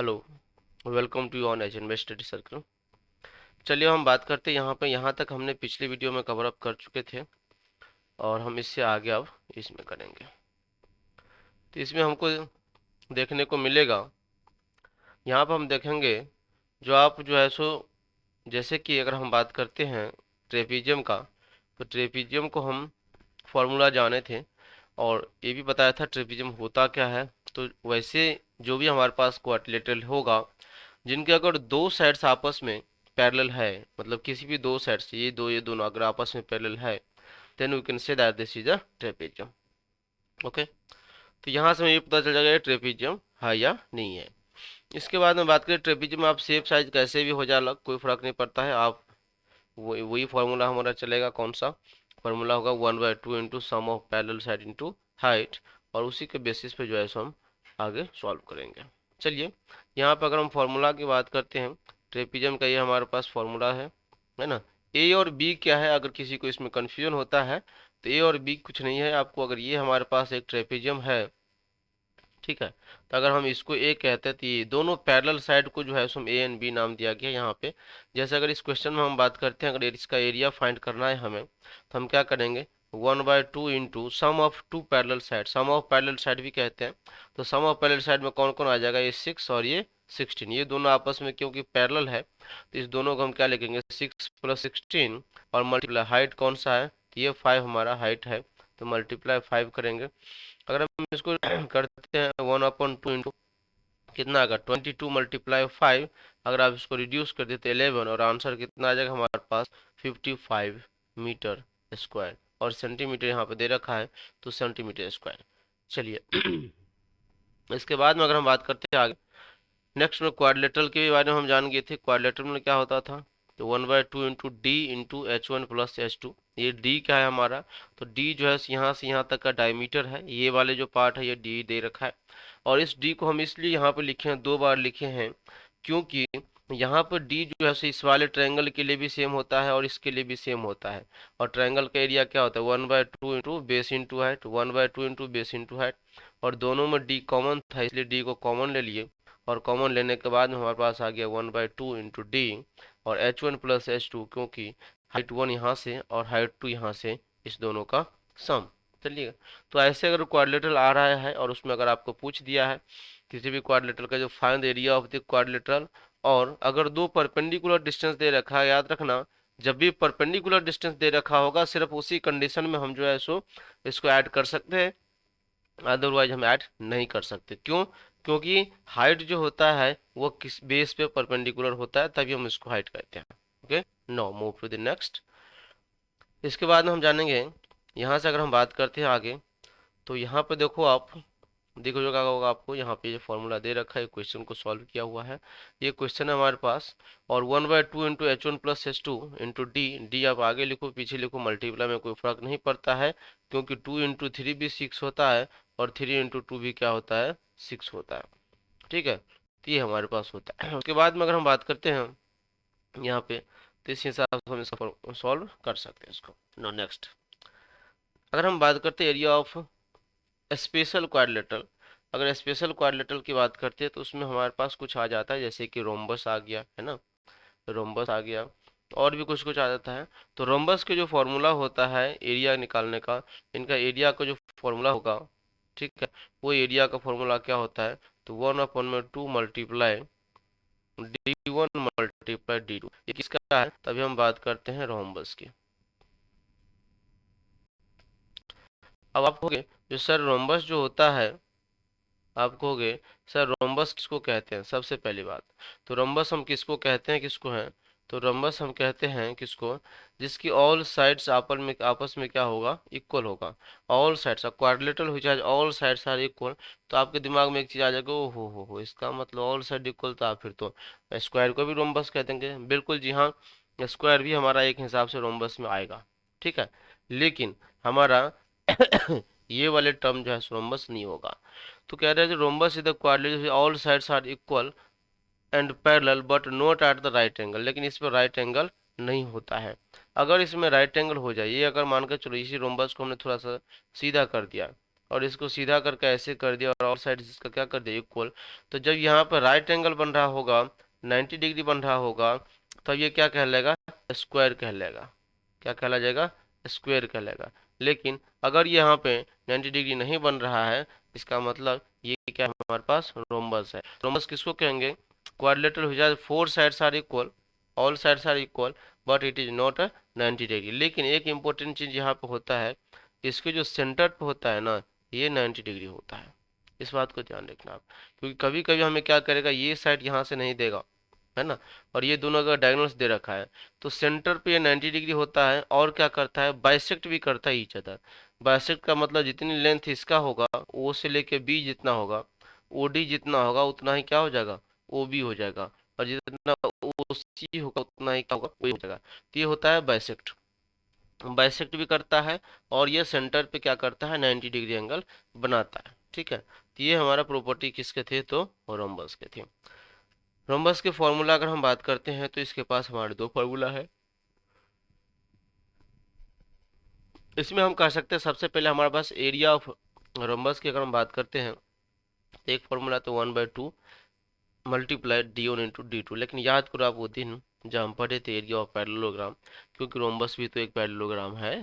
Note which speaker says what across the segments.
Speaker 1: Hello, welcome to on H invest study circle. चलिए हम बात करते हैं यहाँ पे। यहाँ तक हमने पिछले वीडियो में कवर अप कर चुके थे और हम इससे आगे अब इसमें करेंगे। तो इसमें हमको देखने को मिलेगा, यहाँ पर हम देखेंगे जो आप जो है सो, जैसे कि अगर हम बात करते हैं ट्रेपीजियम का, तो ट्रेपीजियम को हम फॉर्मूला जाने थे और ये भी बताया था ट्रेपीजियम होता क्या है। तो वैसे जो भी हमारे पास क्वाड्रिलेटरल होगा जिनके अगर दो साइड्स आपस में पैरेलल है, मतलब किसी भी दो साइड्स, ये दोनों अगर आपस में पैरेलल है, then we can say that this is a trapezium. Okay, तो यहाँ से हमें ये पता चल जाएगा ये ट्रेपेजियम है या नहीं है। इसके बाद में बात करें ट्रेपेजियम में आप शेप साइज कैसे भी हो जाए, कोई फर्क नहीं पड़ता है। आप वही फार्मूला हमारा चलेगा, कौन सा फार्मूला होगा, 1/2 into sum of parallel side into height, और उसी के बेसिस पे जो है सो हम आगे सॉल्व करेंगे। चलिए यहाँ पर अगर हम फार्मूला की बात करते हैं, ट्रेपीजियम का ये हमारे पास फार्मूला है ना। ए और बी क्या है, अगर किसी को इसमें कन्फ्यूजन होता है तो ए और बी कुछ नहीं है आपको। अगर ये हमारे पास एक ट्रेपीजियम है, ठीक है, तो अगर हम इसको ए कहते हैं तो ये दोनों पैरेलल साइड को जो है सो ए एंड बी नाम दिया गया यहाँ पे। जैसे अगर इस क्वेश्चन में हम बात करते हैं, अगर इसका एरिया फाइंड करना है हमें, तो हम क्या करेंगे, 1/2 into sum of two parallel side, sum of parallel side भी कहते हैं। तो सम ऑफ पैरेलल साइड में कौन कौन आ जाएगा, ये 6 और ये 16, ये दोनों आपस में क्योंकि पैरेलल है तो इस दोनों को हम क्या लिखेंगे, 6 + 16, और मल्टीप्लाई हाइट कौन सा है, तो ये 5 हमारा हाइट है, तो मल्टीप्लाई 5 करेंगे। अगर हम इसको करते हैं 1/2 इंटू कितना आएगा, 22 × 5, अगर आप इसको रिड्यूस कर देते 11, और आंसर कितना आ जाएगा हमारे पास 55 मीटर स्क्वायर, और सेंटीमीटर यहाँ पे दे रखा है तो सेंटीमीटर स्क्वायर। चलिए इसके बाद में अगर हम बात करते हैं आगे, नेक्स्ट में क्वाड्रिलेटरल के बारे में हम जान गए थे। क्वाड्रिलेटरल में क्या होता था, तो 1/2 into D into H1 + H2। ये डी क्या है हमारा, तो डी जो है यहाँ से यहाँ तक का डायमीटर है, ये वाले जो पार्ट है ये डी दे रखा है। और इस डी को हम इसलिए यहाँ पे लिखे हैं, 2 बार लिखे हैं, क्योंकि यहाँ पर डी जो है इस वाले ट्रायंगल के लिए भी सेम होता है और इसके लिए भी सेम होता है। और ट्रायंगल का एरिया क्या होता है, 1/2 into base into height, 1/2 into base into height, और दोनों में डी कॉमन था इसलिए डी को कॉमन ले लिए, और कॉमन लेने के बाद में हमारे पास आ गया 1/2 इंटू डी और H1 + H2, क्योंकि हाइट 1 यहाँ से और हाइट 2 यहाँ से, इस दोनों का सम। चलिए, तो ऐसे अगर क्वाड्रिलेटरल आ रहा है और उसमें अगर आपको पूछ दिया है किसी भी क्वाड्रिलेटरल का जो find area of the quadrilateral, और अगर दो परपेंडिकुलर डिस्टेंस दे रखा है, याद रखना जब भी परपेंडिकुलर डिस्टेंस दे रखा होगा सिर्फ उसी कंडीशन में हम जो है सो इसको ऐड कर सकते हैं, अदरवाइज हम ऐड नहीं कर सकते। क्यों, क्योंकि हाइट जो होता है वो किस बेस पे परपेंडिकुलर होता है, तभी हम इसको हाइट कहते हैं। Okay, now move to the next. इसके बाद में हम जानेंगे, यहाँ से अगर हम बात करते हैं आगे, तो यहाँ पे देखो आप, देखो जो क्या होगा आपको, यहाँ पे जो फॉर्मूला दे रखा है क्वेश्चन को सॉल्व किया हुआ है, ये क्वेश्चन है हमारे पास। और 1/2 into H1 + H2 into D, D आप आगे लिखो पीछे लिखो, मल्टीप्लाई में कोई फर्क नहीं पड़ता है, क्योंकि 2 इंटू 3 भी 6 होता है और 3 इंटू 2 भी क्या होता है, 6 होता है। ठीक है, तो ये हमारे पास होता है। उसके बाद में अगर हम बात करते हैं यहाँ पे, तो इस हिसाब से हम इसका सॉल्व कर सकते हैं इसको। नो नेक्स्ट, अगर हम बात करते हैं एरिया ऑफ स्पेशल क्वाड्रिलेटरल, अगर स्पेशल क्वाड्रिलेटरल की बात करते हैं तो उसमें हमारे पास कुछ आ जाता है, जैसे कि रोम्बस आ गया है ना, रोम्बस आ गया, और भी कुछ कुछ आ जाता है। तो रोम्बस के जो फॉर्मूला होता है एरिया निकालने का, इनका एरिया का जो फॉर्मूला होगा, ठीक है, वो एरिया का फॉर्मूला क्या होता है, तो 1/2 मल्टीप्लाई d1 मल्टीप्लाई d2, ये किसका है, तभी हम बात करते हैं रोम्बस की। अब आप कहोगे जो सर रोम्बस जो होता है, आप कहोगे सर रोम्बस किसको कहते हैं, सबसे पहली बात, तो रोम्बस हम किसको कहते हैं, किसको हैं, तो रोम्बस हम कहते हैं किसको, जिसकी ऑल साइड्स आपस में क्या होगा, इक्वल होगा। All sides, quadrilateral which has all sides are equal, तो आपके दिमाग में एक चीज आ जाएगा, ओ हो, इसका मतलब ऑल साइड इक्वल, तो आप फिर तो स्क्वायर को भी रोम्बस कह देंगे। बिल्कुल जी हाँ, स्क्वायर भी हमारा एक हिसाब से रोम्बस में आएगा, ठीक है, लेकिन हमारा ये वाले टर्म जो है रोम्बस नहीं होगा। तो कह रहे हैं rhombus is the quadrilateral all sides are equal and parallel but not at the right angle, लेकिन इस पर राइट एंगल नहीं होता है। अगर इसमें राइट एंगल हो जाए, ये अगर मान कर चलो इसी रोम्बस को हमने थोड़ा सा सीधा कर दिया, और इसको सीधा करके ऐसे कर दिया और साइड इसका क्या कर दिया इक्वल। तो जब यहाँ पर राइट एंगल बन रहा होगा, 90 डिग्री बन रहा होगा, तब ये क्या कहलाएगा, स्क्वायर कहलाएगा। क्या कहला जाएगा, स्क्वायर कहलाएगा। लेकिन अगर यहाँ पे 90 डिग्री नहीं बन रहा है, इसका मतलब ये क्या है, हमारे पास रोम्बस है। रोम्बस किसको कहेंगे, क्वाड्रिलेटरल हो जाए, four sides are equal, all sides are equal, but it is not a 90 degree. लेकिन एक इंपॉर्टेंट चीज यहाँ पे होता है, इसके जो सेंटर पे होता है ना, ये 90 डिग्री होता है। इस बात को ध्यान रखना आप, क्योंकि कभी कभी हमें क्या करेगा, ये साइड यहाँ से नहीं देगा, है ना, और ये दोनों अगर डायगोनल्स दे रखा है, तो सेंटर पे ये 90 डिग्री होता है, और क्या करता है, बाइसेक्ट भी करता है ईच अदर। बाइसेक्ट का मतलब जितनी लेंथ इसका होगा, ओ से लेके बी जितना होगा, ओ डी जितना होगा, उतना ही क्या हो जाएगा, ओ बी हो जाएगा, और जितना ओ सी होगा उतना ही क्या होगा, ओ हो जाएगा। तो ये होता है बाइसेक्ट, बाइसेक्ट भी करता है, और ये सेंटर पे क्या करता है, 90 डिग्री एंगल बनाता है। ठीक है, तो ये हमारा प्रॉपर्टी किसके थे, तो रोम्बस के थे। रोम्बस के फॉर्मूला अगर हम बात करते हैं, तो इसके पास हमारे दो फॉर्मूला है। इसमें हम कह सकते हैं, सबसे पहले हमारे पास एरिया ऑफ रोम्बस की अगर हम बात करते हैं, तो एक फॉर्मूला तो 1/2 मल्टीप्लाई डी1 इंटू डी2। लेकिन याद करो आप वो दिन जब हम पढ़े थे एरिया ऑफ पैरेललोग्राम, क्योंकि रोम्बस भी तो एक पैरेललोग्राम है,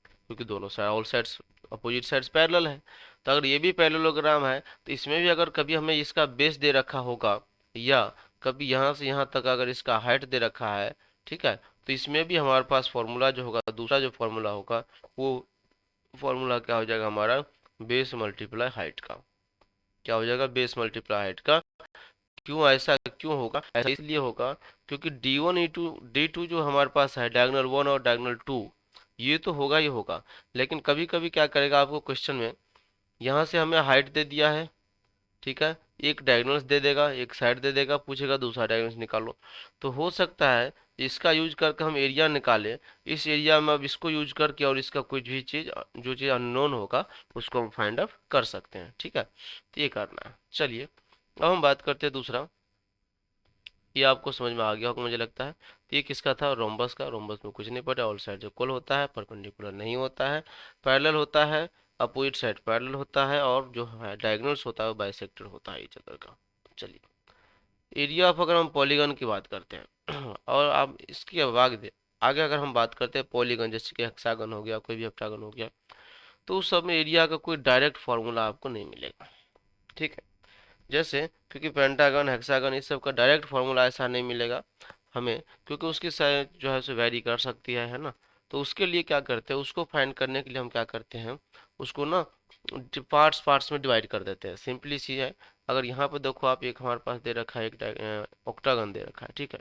Speaker 1: क्योंकि दोनों side, all sides, opposite sides parallel है। तो अगर ये भी पैरेललोग्राम है, तो इसमें भी अगर कभी हमें इसका बेस दे रखा होगा, या कभी यहाँ से यहाँ तक अगर इसका हाइट दे रखा है, ठीक है, तो इसमें भी हमारे पास फॉर्मूला जो होगा, दूसरा जो फॉर्मूला होगा, वो फॉर्मूला क्या हो जाएगा हमारा, बेस मल्टीप्लाई हाइट का। क्या हो जाएगा, बेस मल्टीप्लाई हाइट का। क्यों ऐसा क्यों होगा, ऐसा इसलिए होगा क्योंकि डी टू जो हमारे पास है, डायगोनल 1 और डायगोनल 2, ये तो होगा ही होगा। लेकिन कभी कभी क्या करेगा आपको क्वेश्चन में, यहाँ से हमें हाइट दे दिया है, ठीक है, एक डायगोनल्स दे देगा, एक साइड दे देगा, पूछेगा दूसरा डायगोनल्स निकालो। तो हो सकता है इसका यूज करके हम एरिया निकालें, इस एरिया में अब इसको यूज करके, और इसका कोई भी चीज, जो चीज अननोन होगा, उसको हम फाइंड आउट कर सकते हैं। ठीक है, तो ये करना है। चलिए अब हम बात करते हैं दूसरा। ये आपको समझ में आ गया होगा मुझे लगता है। तो ये किसका था, रोम्बस का। रोम्बस में कुछ नहीं पड़ा, ऑल साइड इक्वल होता है, परपेंडिकुलर नहीं होता है, पैरेलल होता है, अपोजिट साइड पैरेलल होता है, और जो है डायगोनल्स होता है वो बाइसेक्टर होता है इस अदर का। चलिए एरिया ऑफ, अगर हम पॉलीगन की बात करते हैं और आप इसकी आगे आगे अगर हम बात करते हैं पॉलीगन, जैसे कि हेक्सागन हो गया, कोई भी हेप्टागन हो गया, तो उस सब में एरिया का कोई डायरेक्ट फार्मूला आपको नहीं मिलेगा। ठीक है, जैसे क्योंकि पेंटागन, हेक्सागन, इस सब का डायरेक्ट फार्मूला ऐसा नहीं मिलेगा हमें, क्योंकि उसकी साइज जो है सो वेरी कर सकती है ना। तो उसके लिए क्या करते हैं, उसको फाइंड करने के लिए हम क्या करते हैं, उसको ना पार्ट्स पार्ट्स में डिवाइड कर देते हैं। सिंपली सी है, अगर यहाँ पे देखो आप, एक हमारे पास दे रखा है, एक ऑक्टागन दे रखा है, ठीक है,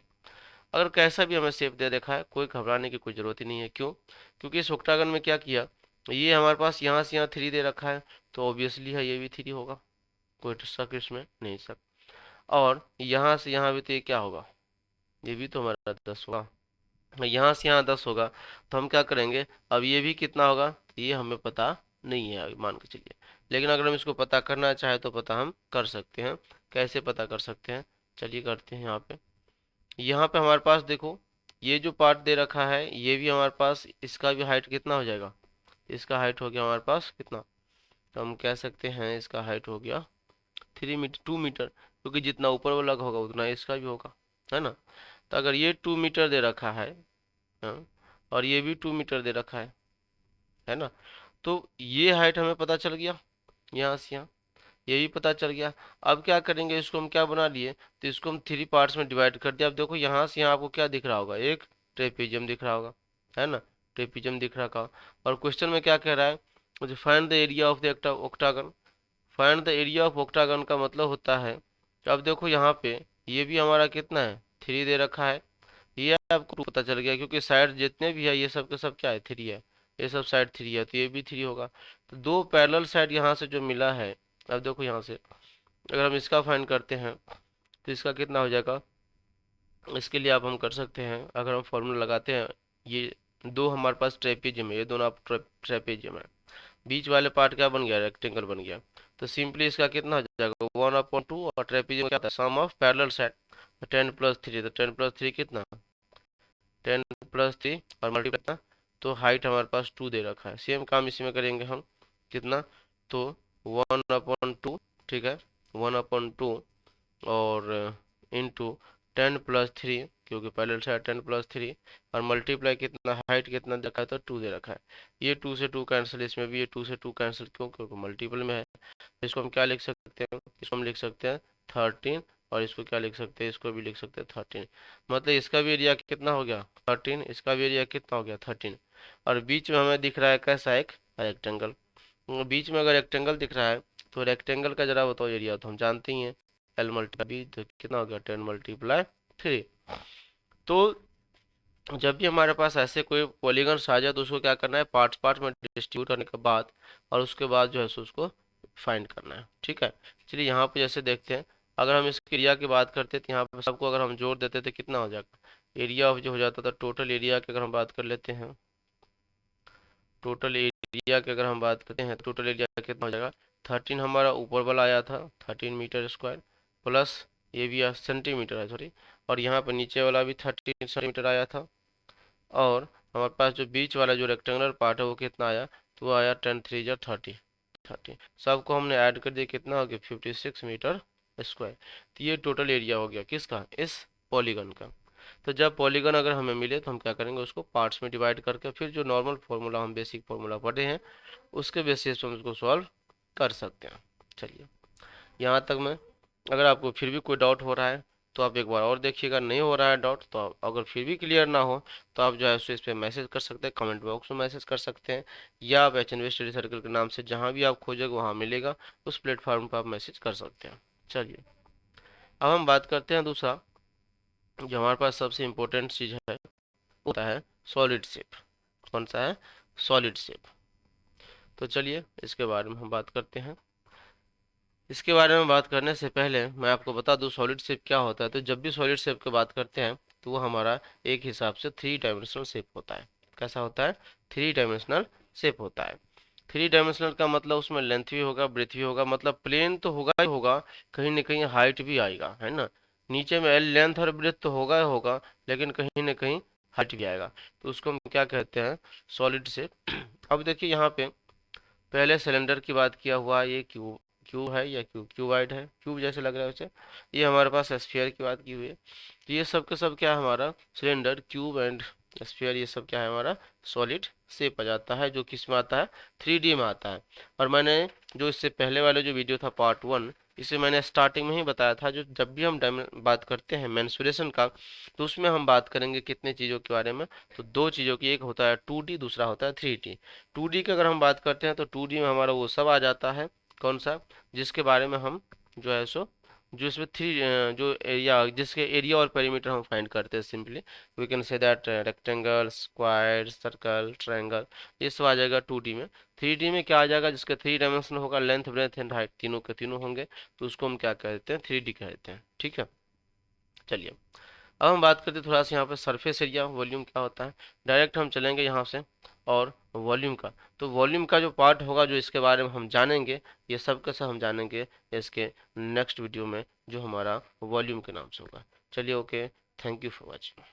Speaker 1: अगर कैसा भी हमें शेप दे रखा है, कोई घबराने की कोई जरूरत ही नहीं है। क्यों, क्योंकि इस ऑक्टागन में क्या किया, ये हमारे पास यहाँ से यहाँ 3 दे रखा है, तो ऑब्वियसली है ये भी 3 होगा, कोई शक इसमें नहीं सक। और यहाँ से यहाँ भी तो ये क्या होगा, ये भी तो हमारा 10 होगा, यहाँ से यहाँ 10 होगा। तो हम क्या करेंगे, अब ये भी कितना होगा, ये हमें पता नहीं है अभी, मान के चलिए। लेकिन अगर हम इसको पता करना चाहे तो पता हम कर सकते हैं। कैसे पता कर सकते हैं, चलिए करते हैं। यहाँ पे हमारे पास देखो, ये जो पार्ट दे रखा है, ये भी हमारे पास, इसका भी हाइट कितना हो जाएगा, इसका हाइट हो गया हमारे पास कितना, तो हम कह सकते हैं इसका हाइट हो गया 3 मीटर, 2 मीटर, क्योंकि जितना ऊपर वाला का होगा उतना इसका भी होगा, है ना। तो अगर ये 2 मीटर दे रखा है, हाँ, और ये भी 2 मीटर दे रखा है ना, तो ये हाइट हमें पता चल गया, यहाँ से यहाँ ये भी पता चल गया। अब क्या करेंगे, इसको हम क्या बना लिए, तो इसको हम 3 पार्ट्स में डिवाइड कर दिया। अब देखो यहाँ से यहाँ आपको क्या दिख रहा होगा, एक ट्रेपेजियम दिख रहा होगा, है ना, ट्रेपेजियम दिख रहा का। और क्वेश्चन में क्या कह रहा है, find the area of the octagon. Find the area of octagon का मतलब होता है, तो अब देखो यहाँ पे ये भी हमारा कितना है, 3 दे रखा है, ये आपको पता चल गया, क्योंकि साइड जितने भी है ये सब के सब क्या है, 3 है, ये सब साइड 3 है, तो ये भी 3 होगा। तो दो पैरेलल साइड यहाँ से जो मिला है, अब देखो यहाँ से अगर हम इसका फाइंड करते हैं, तो इसका कितना हो जाएगा, इसके लिए आप हम कर सकते हैं, अगर हम फॉर्मूला लगाते हैं, ये दो हमारे पास ट्रेपेजियम है, ये दोनों आप ट्रेपेजियम है, बीच वाले पार्ट क्या बन गया, रेक्टेंगल बन गया। तो सिंपली इसका कितना हो जाएगा, 1/2, और ट्रेपेजियम क्या था, सम ऑफ पैरेलल साइड, 10+3, तो 10+3 कितना, 10+3 और मल्टीप्लाई कितना, तो हाइट हमारे पास 2 दे रखा है। सेम काम इसी में करेंगे हम, कितना तो 1/2, ठीक है, 1/2 और इंटू 10+3, क्योंकि पहले से 10+3, और मल्टीप्लाई कितना, हाइट कितना दे रखा है, तो 2 दे रखा है। ये 2 से 2 कैंसिल, इसमें भी ये 2 से 2 कैंसिल, क्यों, क्योंकि मल्टीपल में है। इसको हम क्या लिख सकते हैं, इसको हम लिख सकते हैं 13, और इसको क्या लिख सकते हैं, इसको भी लिख सकते हैं 13। मतलब इसका भी एरिया कितना हो गया 13, इसका भी एरिया कितना हो गया 13। और बीच में हमें दिख रहा है कैसा, एक रेक्टेंगल। बीच में अगर रेक्टेंगल दिख रहा है तो रेक्टेंगल का जरा बताओ एरिया, तो हम जानते ही हैं एल मल्टीप्लाई बी, तो कितना हो गया 10×3। तो जब भी हमारे पास ऐसे कोई पॉलीगन्स आ जाए तो उसको क्या करना है, पार्ट्स पार्ट में डिस्ट्रीब्यूट करने के बाद, और उसके बाद जो है सो उसको फाइंड करना है, ठीक है। चलिए यहाँ पे जैसे देखते हैं, अगर हम इसके एरिया की बात करते तो यहाँ पे सबको अगर हम जोड़ देते तो कितना हो जाएगा, एरिया ऑफ जो हो जाता था, टोटल एरिया की अगर हम बात कर लेते हैं, टोटल एरिया की अगर हम बात करते हैं, टोटल एरिया कितना हो जाएगा, 13 हमारा ऊपर वाला आया था, 13 मीटर स्क्वायर, प्लस ये भी सेंटीमीटर है, सॉरी, और यहाँ पर नीचे वाला भी 13 सेंटीमीटर आया था, और हमारे पास जो बीच वाला जो रेक्टेंगुलर पार्ट है वो कितना आया, तो वो आया 10×3 = 30। सबको हमने ऐड कर दिया, कितना हो गया 56 मीटर स्क्वायर। तो ये टोटल एरिया हो गया किसका, इस पॉलीगन का। तो जब पॉलीगन अगर हमें मिले तो हम क्या करेंगे, उसको पार्ट्स में डिवाइड करके फिर जो नॉर्मल फार्मूला, हम बेसिक फार्मूला पढ़े हैं, उसके बेसिस पे हम उसको सॉल्व कर सकते हैं। चलिए यहाँ तक में, अगर आपको फिर भी कोई डाउट हो रहा है तो आप एक बार और देखिएगा, नहीं हो रहा है डाउट तो आप, अगर फिर भी क्लियर ना हो तो आप जो है सो इस पर मैसेज कर सकते हैं, कमेंट बॉक्स में मैसेज कर सकते हैं, या आप एच.एन.वी स्टडी सर्कल के नाम से जहाँ भी आप खोजेंगे वहाँ मिलेगा, उस प्लेटफॉर्म पर आप मैसेज कर सकते हैं। चलिए अब हम बात करते हैं दूसरा, जो हमारे पास सबसे इम्पोर्टेंट चीज़ है, होता है सॉलिड शेप। कौन सा है, सॉलिड शेप। तो चलिए इसके बारे में हम बात करते हैं। इसके बारे में बात करने से पहले मैं आपको बता दूं सॉलिड शेप क्या होता है। तो जब भी सॉलिड शेप की बात करते हैं तो वो हमारा एक हिसाब से 3 डायमेंशनल शेप होता है। कैसा होता है, 3 डायमेंशनल शेप होता है। 3 डायमेंशनल का मतलब उसमें लेंथ भी होगा, ब्रेथ भी होगा, मतलब प्लेन तो होगा ही होगा, कहीं ना कहीं हाइट भी आएगा, है ना। नीचे में लेंथ और ब्रेथ तो होगा ही होगा, लेकिन कहीं ना कहीं हाइट भी आएगा, तो उसको हम क्या कहते हैं, सॉलिड शेप। अब देखिए यहाँ पे पहले सिलेंडर की बात किया हुआ, ये क्यूब, क्यूब है या क्यूबाइड है, क्यूब जैसे लग रहा है वैसे। ये हमारे पास स्फीयर की बात की हुई है, तो ये सब के सब क्या है, हमारा सिलेंडर, क्यूब एंड स्फीयर, ये सब क्या है, हमारा सॉलिड शेप आ जाता है, जो किस में आता है, 3D में आता है। और मैंने जो इससे पहले वाले जो वीडियो था पार्ट 1, इसे मैंने स्टार्टिंग में ही बताया था, जो जब भी हम बात करते हैं मेंसुरेशन का, तो उसमें हम बात करेंगे कितने चीज़ों के बारे में, तो 2 चीज़ों की, एक होता है 2D, दूसरा होता है 3D। 2D की अगर हम बात करते हैं तो 2D में हमारा वो सब आ जाता है, कौन सा, जिसके बारे में हम जो है सो, जो इसमें जो एरिया, जिसके एरिया और पेरीमीटर हम फाइंड करते हैं, simply we can say that rectangle, square, circle, triangle, ये सब आ जाएगा 2D में। 3D में क्या आ जाएगा, जिसके 3 डायमेंशन होगा, लेंथ, ब्रेथ एंड हाइट तीनों के तीनों होंगे, तो उसको हम क्या कहते हैं, 3D कहते हैं, ठीक है। चलिए अब हम बात करते हैं थोड़ा सा यहाँ पे सरफेस एरिया, वॉल्यूम क्या होता है। डायरेक्ट हम चलेंगे यहाँ से, और वॉल्यूम का, तो वॉल्यूम का जो पार्ट होगा, जो इसके बारे में हम जानेंगे, ये सब कैसे हम जानेंगे इसके नेक्स्ट वीडियो में, जो हमारा वॉल्यूम के नाम से होगा। चलिए okay, thank you for watching.